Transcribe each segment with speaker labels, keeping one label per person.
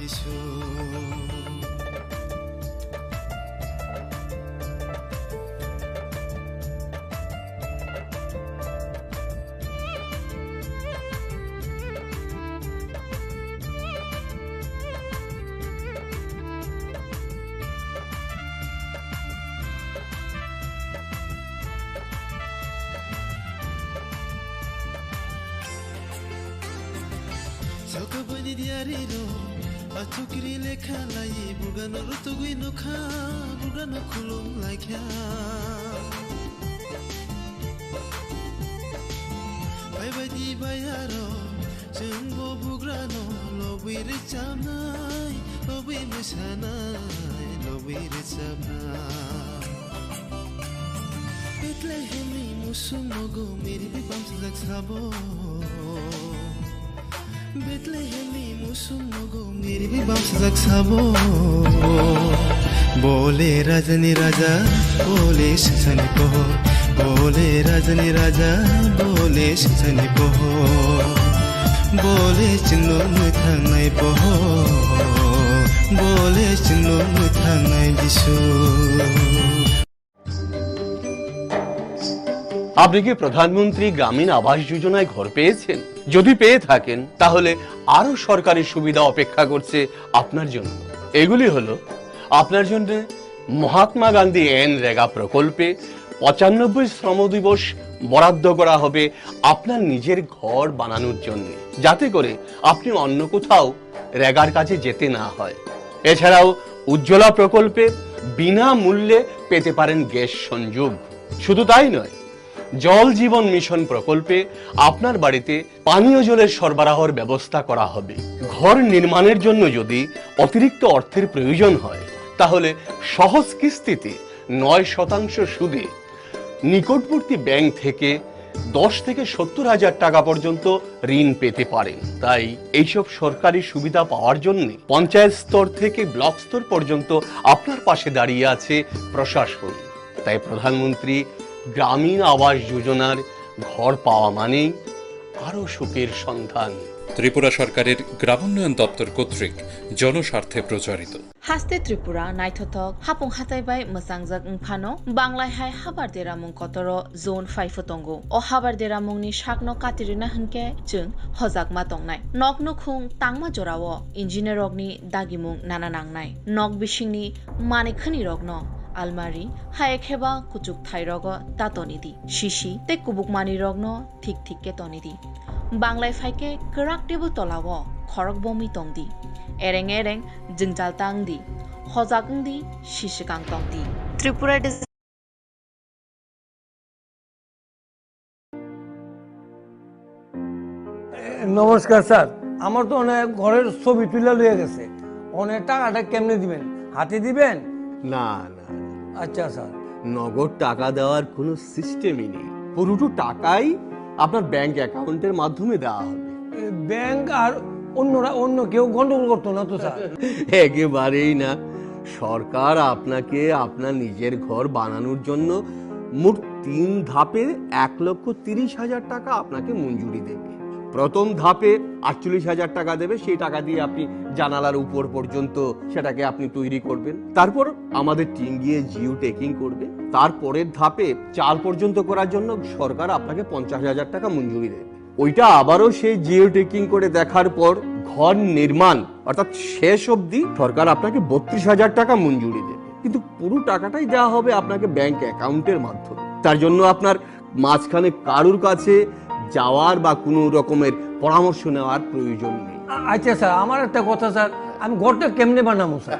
Speaker 1: যিশু Sokobani diarino atukiri lekha lai burgano rutugui nokha burgano khulum laikha Bai bai di bayaro jengbo bugrano lobi rechamnai lobi mesanai lobi rechamnai Betlehemi musumogo meri bibam sejak sabo Betlehemi musumogo meri bibam sejak sabo Bole rajani raja bole sejani pohor Bole rajani raja bole sejani pohor Bole chinlo muthanai pohor Bole chinlo muthanai Jishu
Speaker 2: আপনি কি প্রধানমন্ত্রী গ্রামীণ আবাস যোজনায় ঘর পেয়েছেন? যদি পেয়ে থাকেন তাহলে আরো সরকারি সুবিধা অপেক্ষা করছে আপনার জন্য। এগুলি হলো আপনার জন্য মহাত্মা গান্ধী রেগা প্রকল্পে ৯৫ শ্রম দিবস বরাদ্দ করা হবে আপনার নিজের ঘর বানানোর জন্য, যাতে করে আপনি অন্য কোথাও রেগার কাজে যেতে না হয়। এছাড়াও উজ্জ্বলা প্রকল্পে বিনামূল্যে পেতে পারেন গ্যাস সংযোগ। শুধু তাই নয়, জল জীবন মিশন প্রকল্পে আপনার বাড়িতে পানীয় জলের সরবরাহের ব্যবস্থা করা হবে। ঘর নির্মাণের জন্য যদি অতিরিক্ত অর্থের প্রয়োজন হয় তাহলে সহজ কিস্তিতে ৯% সুদে নিকটবর্তী ব্যাংক থেকে ১০ থেকে ৭০ হাজার টাকা পর্যন্ত ঋণ পেতে পারেন। তাই এইসব সরকারি সুবিধা পাওয়ার জন্য পঞ্চায়েত স্তর থেকে ব্লক স্তর পর্যন্ত আপনার পাশে দাঁড়িয়ে আছে প্রশাসন। তাই প্রধানমন্ত্রী গ্রামীণ আবাস যোজনার ঘর পাওয়া মানেই আরো সুখের সন্ধান।
Speaker 3: ত্রিপুরা সরকারের গ্রামোন্নয়ন দপ্তর কর্তৃক জনস্বার্থে প্রচারিত।
Speaker 4: হাস্তে ত্রিপুরা নাইথক হাপুং হাতাইবাই মোসাংজাক ফানো বাংলায় হাই হাবার দেরামুং কতর জোন 5 তঙ্গো ও হাবার দেরামুংনি শাকনো কাতিরিনা হনকে जों হজাক মা তংনাই নক নখুং তাংমা জরাও ইঞ্জিনিয়ার রগনি দাগিমুং নানা নাংনাই নক বিশিংনি মানিখানি রগ্ন আলমারি হায়েখেবা কুচুক থাইরগ তাতনিদি শিশি তে কুবুকমানি রগ্ন ঠিক ঠিককে তনিদি বাংলায় ফাইকে করাক টেবুল তলাও খরক বমি তংদি এরেং এরেং জিংজাল তাংদি হজাকংদি শিশিকাং তংদি ত্রিপুরা
Speaker 5: নমস্কার স্যার, আমার তো অনেক ঘরের ছবি তুলে লয়ে গেছে, অনেক টাকাটা কেমনে দিবেন? হাতে দিবেন?
Speaker 2: না না,
Speaker 5: আচ্ছা স্যার।
Speaker 2: নগদ টাকা দেওয়ার কোনো সিস্টেমই নেই। পুরোটো টাকাই আপনার ব্যাংক অ্যাকাউন্টের মাধ্যমে দেওয়া হবে।
Speaker 5: ব্যাংক আর অন্য কেউ গন্ডগোল করতো না তো স্যার?
Speaker 2: একেবারেই না। সরকার আপনাকে আপনার নিজের ঘর বানানোর জন্য মোট 3 ধাপে ১,৩০,০০০ টাকা আপনাকে মঞ্জুরি দেবে। প্রথম ধাপে ৪৮,০০০ টাকা দেবে, সেই টাকা দিয়ে আপনি জানালার উপর পর্যন্ত সেটাকে আপনি তৈরি করবেন। তারপর আমাদের টিম গিয়ে জিও টেকিং করবে। তারপরের ধাপে চাল পর্যন্ত করার জন্য সরকার আপনাকে ৫০,০০০ টাকা মঞ্জুরি দেবে। ওইটা আবারও সেই জিও টেকিং করে দেখার পর ঘর নির্মাণ অর্থাৎ শেষ অবধি সরকার আপনাকে ৩২,০০০ টাকা মঞ্জুরি দেবে। কিন্তু পুরো টাকাটাই দেওয়া হবে আপনাকে ব্যাংক অ্যাকাউন্টের মাধ্যমে। তার জন্য আপনার মাঝখানে কারুর কাছে যাওয়ার বা কোনো রকমের পরামর্শ নেওয়ার প্রয়োজন নেই।
Speaker 5: আচ্ছা স্যার, আমার একটা কথা স্যার, আমি ঘরটা কেমনে বানাবো স্যার?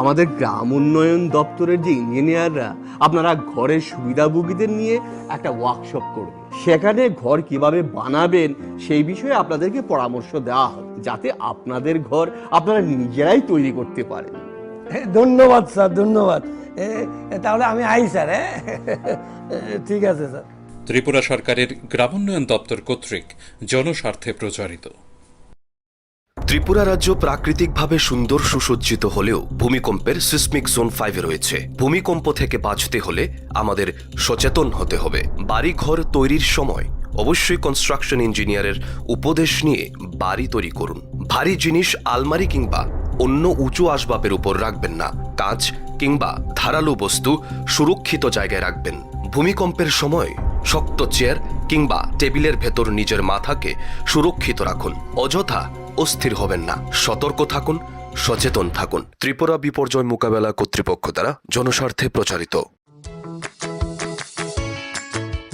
Speaker 2: আমাদের গ্রাম উন্নয়ন দপ্তরের যে ইঞ্জিনিয়াররা আপনারা ঘরের সুবিধাভোগীদের নিয়ে একটা ওয়ার্কশপ করবে। সেখানে ঘর কিভাবে বানাবেন সেই বিষয়ে আপনাদেরকে পরামর্শ দেওয়া হবে, যাতে আপনাদের ঘর আপনারা নিজেরাই তৈরি করতে পারেন।
Speaker 5: ধন্যবাদ স্যার, ধন্যবাদ। তাহলে আমি আই স্যার। ঠিক আছে স্যার।
Speaker 3: ত্রিপুরা সরকারের গ্রামোন্নয়ন দপ্তর কর্তৃক জনস্বার্থে প্রচারিত।
Speaker 6: ত্রিপুরা রাজ্য প্রাকৃতিকভাবে সুন্দর সুসজ্জিত হলেও ভূমিকম্পের সিসমিক জোন 5-এ রয়েছে। ভূমিকম্প থেকে বাঁচতে হলে আমাদের সচেতন হতে হবে। বাড়িঘর তৈরির সময় অবশ্যই কনস্ট্রাকশন ইঞ্জিনিয়ারের উপদেশ নিয়ে বাড়ি তৈরি করুন। ভারী জিনিস আলমারি কিংবা অন্য উঁচু আসবাবের উপর রাখবেন না। কাঁচ কিংবা ধারালো বস্তু সুরক্ষিত জায়গায় রাখবেন। ভূমিকম্পের সময় শক্ত চেয়ার কিংবা টেবিলের ভেতর নিজের মাথাকে সুরক্ষিত রাখুন। অযথা অস্থির হবেন না। সতর্ক থাকুন, সচেতন থাকুন। ত্রিপুরা বিপর্যয় মোকাবেলা কর্তৃপক্ষ দ্বারা জনস্বার্থে প্রচারিত।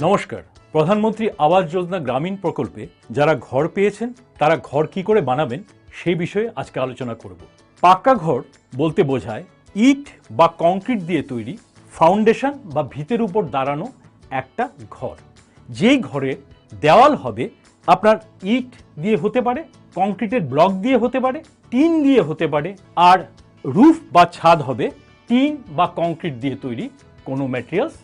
Speaker 7: নমস্কার। প্রধানমন্ত্রী আবাস যোজনা গ্রামীণ প্রকল্পে যারা ঘর পেয়েছেন তারা ঘর কি করে বানাবেন সেই বিষয়ে আজকে আলোচনা করব। পাক্কা ঘর বলতে বোঝায় ইট বা কংক্রিট দিয়ে তৈরি ফাউন্ডেশন বা ভিতের উপর দাঁড়ানো একটা ঘর। যেই ঘরের দেওয়াল হবে আপনার ইট দিয়ে হতে পারে, কংক্রিটের ব্লক দিয়ে হতে পারে, টিন দিয়ে হতে পারে, আর রুফ বা ছাদ হবে টিন বা কংক্রিট দিয়ে তৈরি কোনো ম্যাটেরিয়ালস,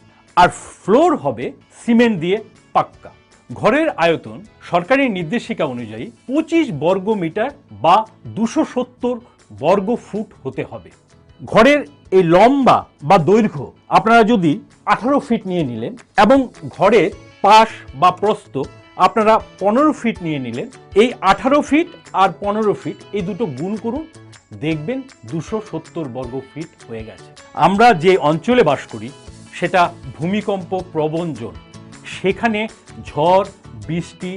Speaker 7: আর ফ্লোর হবে সিমেন্ট দিয়ে পাক্কা। ঘরের আয়তন সরকারি নির্দেশিকা অনুযায়ী 25 বর্গ মিটার বা 270 বর্গ ফুট হতে হবে। ঘরের এই লম্বা বা দৈর্ঘ্য আপনারা যদি 18 ফিট নিয়ে নিলেন এবং ঘরের পাশ বা প্রস্থ আপনারা 15 ফিট নিয়ে নিলেন, এই 18 ফিট আর 15 ফিট এই দুটো গুণ করুন, দেখবেন 270 বর্গ ফিট হয়ে গেছে। আমরা যে অঞ্চলে বাস করি সেটা ভূমিকম্প প্রবণ জোন। সেখানে ঝড়, বৃষ্টি,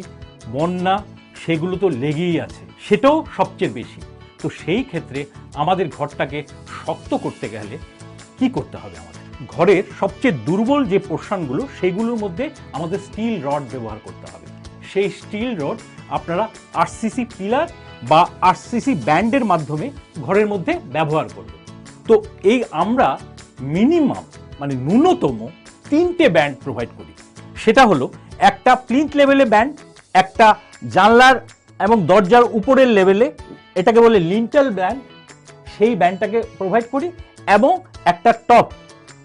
Speaker 7: বন্যা সেগুলো তো লেগেই আছে, সেটাও সবচেয়ে বেশি। তো সেই ক্ষেত্রে আমাদের ঘরটাকে শক্ত করতে গেলে কি করতে হবে? আমাদের ঘরের সবচেয়ে দুর্বল যে পোর্শনগুলো সেইগুলোর মধ্যে আমাদের স্টিল রড ব্যবহার করতে হবে। সেই স্টিল রড আপনারা আরসিসি পিলার বা আরসিসি ব্যান্ডের মাধ্যমে ঘরের মধ্যে ব্যবহার করবেন। তো এই আমরা মিনিমাম মানে ন্যূনতম 3টে ব্যান্ড প্রোভাইড করি। সেটা হলো একটা প্লিন্থ লেভেলে ব্যান্ড, একটা জানলার এবং দরজার উপরের লেভেলে, এটাকে বলে লিন্টাল ব্যান্ড, সেই ব্যান্ডটাকে প্রোভাইড করি, এবং একটা টপ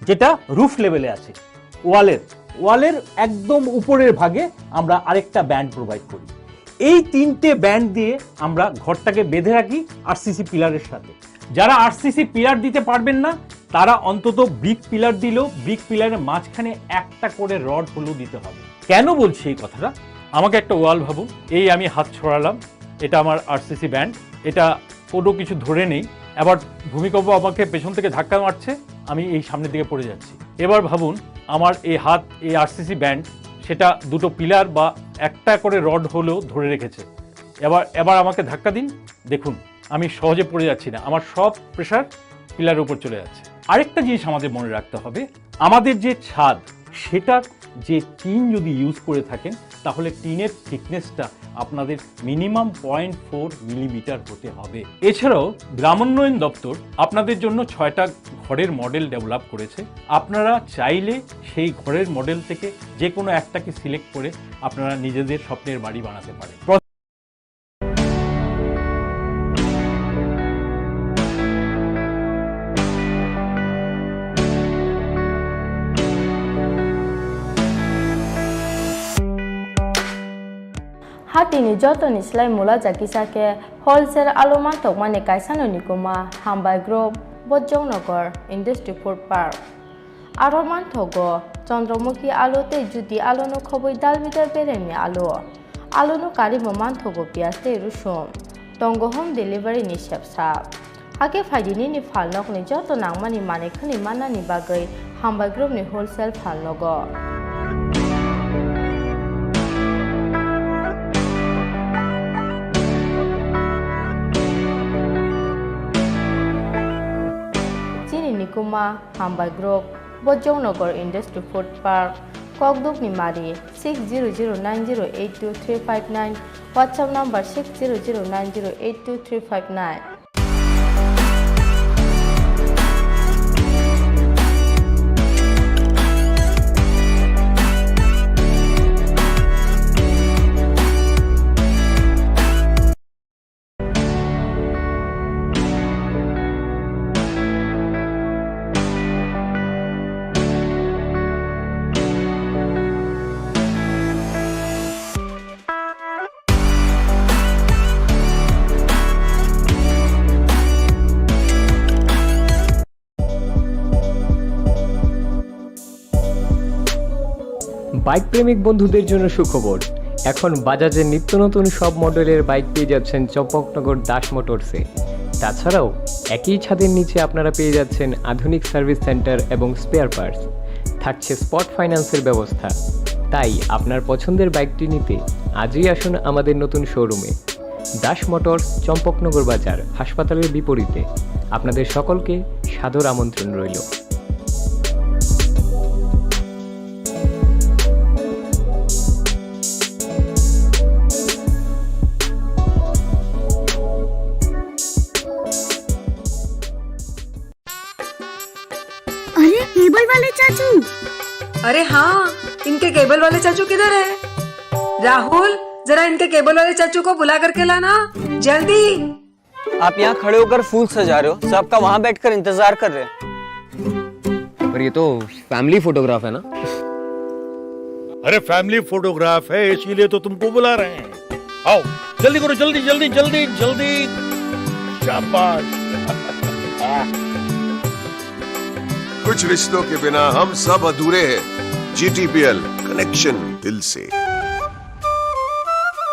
Speaker 7: যেটা রুফ লেভেলে আছে ওয়ালের একদম উপরের ভাগে আমরা আরেকটা ব্যান্ড প্রোভাইড করি। এই 3টে ব্যান্ড দিয়ে আমরা ঘরটাকে বেঁধে রাখি আরসিসি পিলারের সাথে। যারা আরসিসি পিলার দিতে পারবেন না তারা অন্তত ব্রিক পিলার দিলেও ব্রিক পিলারের মাঝখানে একটা করে রড হলেও দিতে হবে। কেন বলছি এই কথাটা? আমাকে একটা ওয়াল ভাবুন, এই আমি হাত ছড়ালাম, এটা আমার আরসিসি ব্যান্ড, এটা কোনো কিছু ধরে নেই, এবার ভূমিকম্প আমাকে পেছন থেকে ধাক্কা মারছে, আমি এই সামনের দিকে পড়ে যাচ্ছি। এবার ভাবুন আমার এই হাত, এই আরসিসি ব্যান্ড, সেটা দুটো পিলার বা একটা করে রড হলেও ধরে রেখেছে। এবার আমাকে ধাক্কা দিন, দেখুন আমি সহজে পড়ে যাচ্ছি না, আমার সব প্রেশার পিলারের উপর চলে যাচ্ছে। আরেকটা জিনিস আমাদের মনে রাখতে হবে, আমাদের যে ছাদ সেটার যে টিন যদি ইউজ করে থাকেন তাহলে টিনের থিকনেসটা আপনাদের মিনিমাম 0.4 মিলিমিটার হতে হবে। এছাড়াও গ্রামোন্নয়ন দপ্তর আপনাদের জন্য 6টা ঘরের মডেল ডেভেলপ করেছে। আপনারা চাইলে সেই ঘরের মডেল থেকে যে কোনো একটাকে সিলেক্ট করে আপনারা নিজেদের স্বপ্নের বাড়ি বানাতে পারেন।
Speaker 8: Hatini jotoni slai mula jakisake wholesale aloma tokmane kaisano nikuma Hambai Group Bojongnagar Industry Food Park Aroman thogo Chandramukhi alote juti alono khoboi dalbidar beremi alono karimo man thogo piaste rusum tongo home delivery ni shepsap age faidini ni falnok ni joto nangmani manekhani manani bagai Hambai Group ni wholesale falnogo Nikuma Hambai Group Bojongnagar Industry Food Park Kokduk Nimari 6009082359 WhatsApp number 6009082359
Speaker 9: bike প্রেমিক বন্ধুদের জন্য সুখবর, এখন বাজাজের নিত্য নতুন সব মডেলের bike পেয়ে যাচ্ছেন চম্পকনগর দাস মোটরসে। তাছাড়াও একই ছাদের নিচে আপনারা পেয়ে যাচ্ছেন আধুনিক সার্ভিস সেন্টার এবং স্পেয়ার পার্টস, থাকছে স্পট ফাইন্যান্সের ব্যবস্থা। তাই আপনার পছন্দের বাইকটি নিতে আজই আসুন আমাদের নতুন শোরুমে, দাস মোটরস, চম্পকনগর বাজার, হাসপাতালের বিপরীতে। আপনাদের সকলকে সাদর আমন্ত্রণ রইল।
Speaker 10: अरे केबल वाले चाचू। अरे हाँ, इनके केबल वाले चाचू किधर है? राहुल, जरा इनके केबल वाले चाचू को बुला करके लाना जल्दी।
Speaker 11: आप यहाँ खड़े होकर फूल सजा रहे हो, सबका वहाँ बैठकर इंतजार कर रहे हैं।
Speaker 9: पर ये तो फैमिली फोटोग्राफ है ना?
Speaker 12: अरे फैमिली फोटोग्राफ है, इसीलिए तो तुमको बुला रहे हैं। आओ जल्दी करो, जल्दी जल्दी जल्दी जल्दी। शाबाश।
Speaker 13: कुछ रिश्तों के बिना हम सब अधूरे हैं। GTPL, कनेक्शन दिल से।